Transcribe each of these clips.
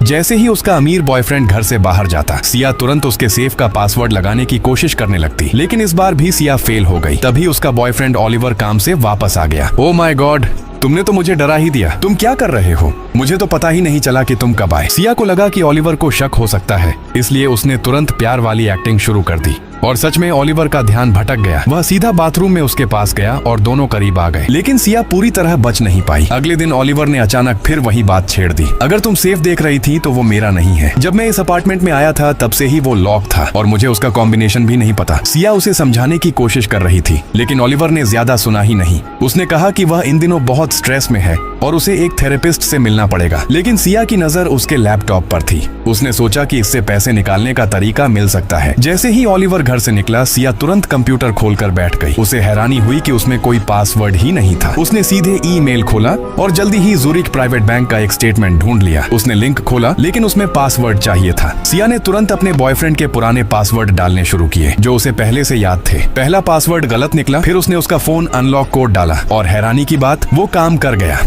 जैसे ही उसका अमीर बॉयफ्रेंड घर से बाहर जाता, सिया तुरंत उसके सेफ का पासवर्ड लगाने की कोशिश करने लगती, लेकिन इस बार भी सिया फेल हो गई। तभी उसका बॉयफ्रेंड ओलिवर काम से वापस आ गया। ओ माय गॉड, तुमने तो मुझे डरा ही दिया। तुम क्या कर रहे हो? मुझे तो पता ही नहीं चला कि तुम कब आए। सिया को लगा कि ओलिवर को शक हो सकता है, इसलिए उसने तुरंत प्यार वाली एक्टिंग शुरू कर दी। और सच में ओलिवर का ध्यान भटक गया। वह सीधा बाथरूम में उसके पास गया और दोनों करीब आ गए, लेकिन सिया पूरी तरह बच नहीं पाई। अगले दिन ओलिवर ने अचानक फिर वही बात छेड़ दी। अगर तुम सेफ देख रही थी तो वो मेरा नहीं है। जब मैं इस अपार्टमेंट में आया था तब से ही वो लॉक था और मुझे उसका कॉम्बिनेशन भी नहीं पता। सिया उसे समझाने की कोशिश कर रही थी, लेकिन ओलिवर ने ज्यादा सुना ही नहीं। उसने कहा कि वह इन दिनों बहुत स्ट्रेस में है और उसे एक थेरेपिस्ट से मिलना पड़ेगा। लेकिन सिया की नजर उसके लैपटॉप पर थी। उसने सोचा कि इससे पैसे निकालने का तरीका मिल सकता है। जैसे ही ओलिवर घर से निकला, सिया तुरंत कंप्यूटर खोलकर बैठ गई। उसे हैरानी हुई कि उसमें कोई पासवर्ड ही नहीं था। उसने सीधे ईमेल खोला और जल्दी ही ज़ुरिक प्राइवेट बैंक का एक स्टेटमेंट ढूंढ लिया। उसने लिंक खोला, लेकिन उसमें पासवर्ड चाहिए था। सिया ने तुरंत अपने बॉयफ्रेंड के पुराने पासवर्ड डालने शुरू किए, जो उसे पहले से याद थे। पहला पासवर्ड गलत निकला, फिर उसने उसका फोन अनलॉक कोड डाला और हैरानी की बात, वो काम कर गया।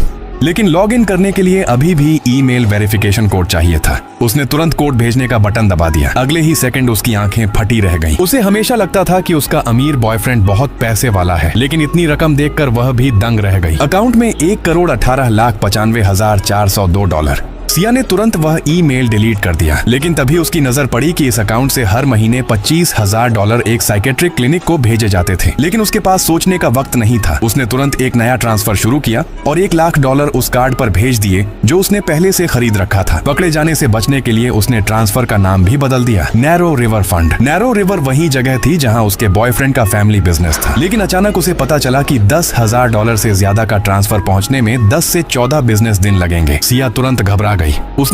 लेकिन लॉग इन करने के लिए अभी भी ईमेल वेरिफिकेशन कोड चाहिए था। उसने तुरंत कोड भेजने का बटन दबा दिया। अगले ही सेकंड उसकी आंखें फटी रह गईं। उसे हमेशा लगता था कि उसका अमीर बॉयफ्रेंड बहुत पैसे वाला है, लेकिन इतनी रकम देखकर वह भी दंग रह गई। अकाउंट में 1,18,95,402 डॉलर। सिया ने तुरंत वह ईमेल डिलीट कर दिया, लेकिन तभी उसकी नजर पड़ी कि इस अकाउंट से हर महीने $25,000 एक साइकेट्रिक क्लिनिक को भेजे जाते थे। लेकिन उसके पास सोचने का वक्त नहीं था। उसने तुरंत एक नया ट्रांसफर शुरू किया और $1,00,000 उस कार्ड पर भेज दिए जो उसने पहले से खरीद रखा था। पकड़े जाने से बचने के लिए उसने ट्रांसफर का नाम भी बदल दिया, narrow river fund. Narrow river वही जगह थी जहाँ उसके बॉयफ्रेंड का फैमिली बिजनेस था। लेकिन अचानक उसे पता चला कि $10,000 से ज्यादा का ट्रांसफर पहुँचने में 10 से 14 बिजनेस दिन लगेंगे। सिया तुरंत घबरा गई। उसने